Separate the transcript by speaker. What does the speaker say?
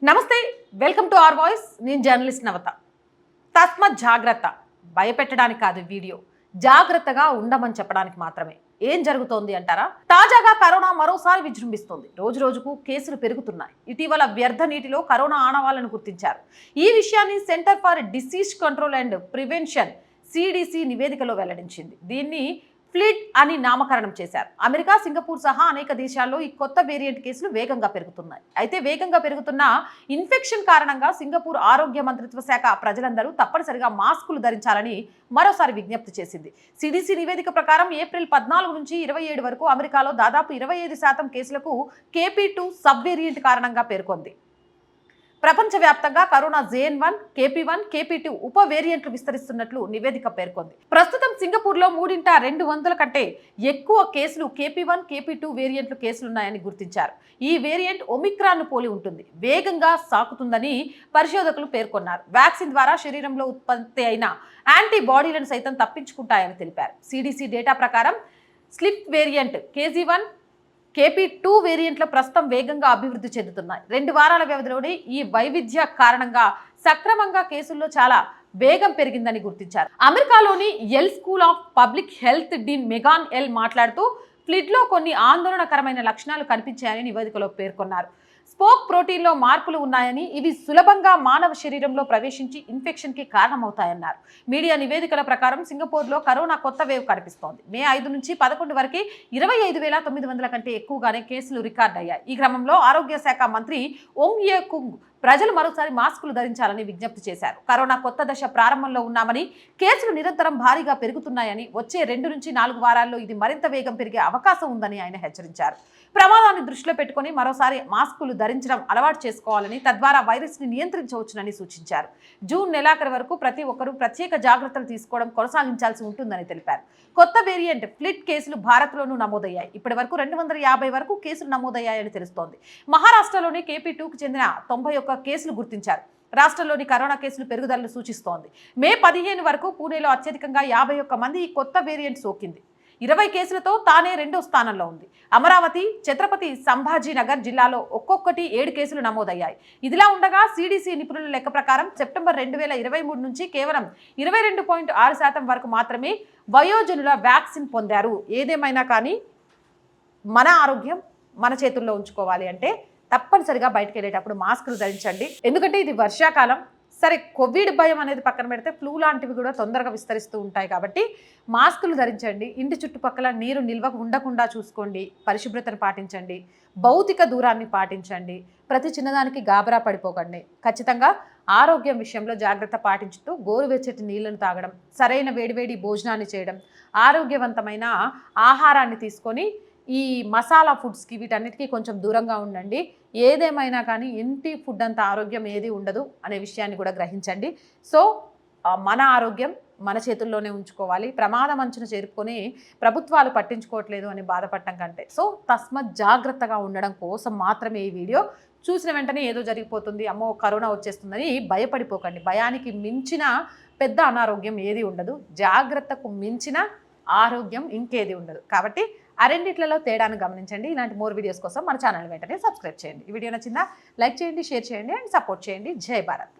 Speaker 1: నమస్తే, welcome to our voice. నేను journalist నవత. తస్మత్ జాగ్రత్త, భయపెట్టడానికి కాదు వీడియో, జాగ్రత్తగా ఉండమని చెప్పడానికి మాత్రమే. ఏం జరుగుతోంది అంటారా? తాజాగా కరోనా మరోసారి విజృంభిస్తోంది. రోజు రోజుకు కేసులు పెరుగుతున్నాయి. ఇటీవల వ్యర్థ నీటిలో కరోనా ఆనవాళ్లను గుర్తించారు. ఈ విషయాన్ని centre for disease control and prevention CDC నివేదికలో వెల్లడించింది. దీన్ని ఫ్లిట్ అని నామకరణం చేశారు. అమెరికా, సింగపూర్ సహా అనేక దేశాల్లో ఈ కొత్త వేరియంట్ కేసులు వేగంగా పెరుగుతున్నాయి. అయితే వేగంగా పెరుగుతున్న ఇన్ఫెక్షన్ కారణంగా సింగపూర్ ఆరోగ్య మంత్రిత్వ శాఖ ప్రజలందరూ తప్పనిసరిగా మాస్కులు ధరించాలని మరోసారి విజ్ఞప్తి చేసింది. CDC నివేదిక ప్రకారం ఏప్రిల్ 14 నుంచి 27 వరకు అమెరికాలో దాదాపు 25% కేసులకు KP2 సబ్ వేరియంట్ కారణంగా పేర్కొంది. ప్రపంచవ్యాప్తంగా కరోనా JN1, KP1, KP2 ఉప వేరియంట్లు విస్తరిస్తున్నట్లు నివేదిక పేర్కొంది. ప్రస్తుతం సింగపూర్లో 3/200 కంటే ఎక్కువ కేసులు KP1, KP2 వేరియంట్లు కేసులున్నాయని గుర్తించారు. ఈ వేరియంట్ ఒమిక్రాన్ను పోలి ఉంటుంది, వేగంగా సాకుతుందని పరిశోధకులు పేర్కొన్నారు. వ్యాక్సిన్ ద్వారా శరీరంలో ఉత్పత్తి అయిన యాంటీబాడీలను సైతం తప్పించుకుంటాయని తెలిపారు. CDC డేటా ప్రకారం స్లిప్ వేరియంట్ KG1, KP2 వేరియంట్ల ప్రస్తుతం వేగంగా అభివృద్ధి చెందుతున్నాయి. 2 వారాల వ్యవధిలోనే ఈ వైవిధ్య కారణంగా సక్రమంగా కేసుల్లో చాలా వేగం పెరిగిందని గుర్తించారు. అమెరికాలోని Yale school of public health dean Megan ఎల్ మాట్లాడుతూ ఫ్లిడ్లో కొన్ని ఆందోళనకరమైన లక్షణాలు కనిపించాయని నివేదికలో పేర్కొన్నారు. స్పోక్ ప్రోటీన్లో మార్పులు ఉన్నాయని, ఇవి సులభంగా మానవ శరీరంలో ప్రవేశించి ఇన్ఫెక్షన్కి కారణమవుతాయన్నారు. మీడియా నివేదికల ప్రకారం సింగపూర్లో కరోనా కొత్త వేవ్ కనిపిస్తోంది. మే 5 నుంచి 11 వరకు 25,900 కంటే ఎక్కువగానే కేసులు రికార్డ్ అయ్యాయి. ఈ క్రమంలో ఆరోగ్య శాఖ మంత్రి ఓంగ్ యే కుంగ్ ప్రజలు మరోసారి మాస్కులు ధరించాలని విజ్ఞప్తి చేశారు. కరోనా కొత్త దశ ప్రారంభంలో ఉన్నామని, కేసులు నిరంతరం భారీగా పెరుగుతున్నాయని, వచ్చే 2 నుంచి 4 వారాల్లో ఇది మరింత వేగం పెరిగే అవకాశం ఉందని ఆయన హెచ్చరించారు. ప్రమాదాన్ని దృష్టిలో పెట్టుకుని మరోసారి మాస్కులు ధరించడం అలవాటు చేసుకోవాలని, తద్వారా వైరస్ ని నియంత్రించవచ్చునని సూచించారు. జూన్ నెలాఖరు వరకు ప్రతి ఒక్కరూ ప్రత్యేక జాగ్రత్తలు తీసుకోవడం కొనసాగించాల్సి ఉంటుందని తెలిపారు. కొత్త వేరియంట్ ఫ్లిట్ కేసులు భారత్లోనూ నమోదయ్యాయి. ఇప్పటి వరకు 250 వరకు కేసులు నమోదయ్యాయని తెలుస్తోంది. మహారాష్ట్రలోని KP2కు చెందిన 91 కేసులు గుర్తించారు. రాష్ట్రంలోని కరోనా కేసులు పెరుగుదలను సూచిస్తోంది. మే 15 వరకు పూణేలో అత్యధికంగా 51 మంది ఈ కొత్త వేరియంట్ సోకింది. 20 కేసులతో తానే 2వ స్థానంలో ఉంది. అమరావతి, ఛత్రపతి సంభాజీనగర్ జిల్లాలో ఒక్కొక్కటి 7 కేసులు నమోదయ్యాయి. ఇదిలా ఉండగా CDC నిపుణుల లెక్క ప్రకారం సెప్టెంబర్ 2023 నుంచి కేవలం 22.6% వరకు మాత్రమే వయోజనుల వ్యాక్సిన్ పొందారు. ఏదేమైనా కానీ మన ఆరోగ్యం మన చేతుల్లో ఉంచుకోవాలి అంటే తప్పనిసరిగా బయటకు వెళ్ళేటప్పుడు మాస్కులు ధరించండి. ఎందుకంటే ఇది వర్షాకాలం. సరే, కోవిడ్ భయం అనేది పక్కన పెడితే ఫ్లూ లాంటివి కూడా తొందరగా విస్తరిస్తూ ఉంటాయి కాబట్టి మాస్కులు ధరించండి. ఇంటి చుట్టుపక్కల నీరు నిల్వ ఉండకుండా చూసుకోండి. పరిశుభ్రతను పాటించండి. భౌతిక దూరాన్ని పాటించండి. ప్రతి చిన్నదానికి గాబరా పడిపోకండి. ఖచ్చితంగా ఆరోగ్యం విషయంలో జాగ్రత్త పాటించుతూ గోరువెచ్చటి నీళ్లను తాగడం, సరైన వేడివేడి భోజనాన్ని చేయడం, ఆరోగ్యవంతమైన ఆహారాన్ని తీసుకొని ఈ మసాలా ఫుడ్స్కి వీటన్నిటికీ కొంచెం దూరంగా ఉండండి. ఏదేమైనా కానీ ఇంటి ఫుడ్ అంత ఆరోగ్యం ఏది ఉండదు అనే విషయాన్ని కూడా గ్రహించండి. సో మన ఆరోగ్యం మన చేతుల్లోనే ఉంచుకోవాలి. ప్రమాదం అంచున చేరుకొని ప్రభుత్వాలు పట్టించుకోవట్లేదు అని బాధపడటం కంటే తస్మత్ జాగ్రత్తగా ఉండడం కోసం మాత్రమే ఈ వీడియో. చూసిన వెంటనే ఏదో జరిగిపోతుంది, అమ్మో కరోనా వచ్చేస్తుందని భయపడిపోకండి. భయానికి మించిన పెద్ద అనారోగ్యం ఏది ఉండదు. జాగ్రత్తకు మించిన ఆరోగ్యం ఇంకేది ఉండదు. కాబట్టి ఆ రెండిట్లలో తేడాను గమనించండి. ఇలాంటి మోర్ వీడియోస్ కోసం మన ఛానల్ వెంటనే సబ్స్క్రైబ్ చేయండి. ఈ వీడియో నచ్చిందా? లైక్ చేయండి, షేర్ చేయండి అండ్ సపోర్ట్ చేయండి. జై భారత్.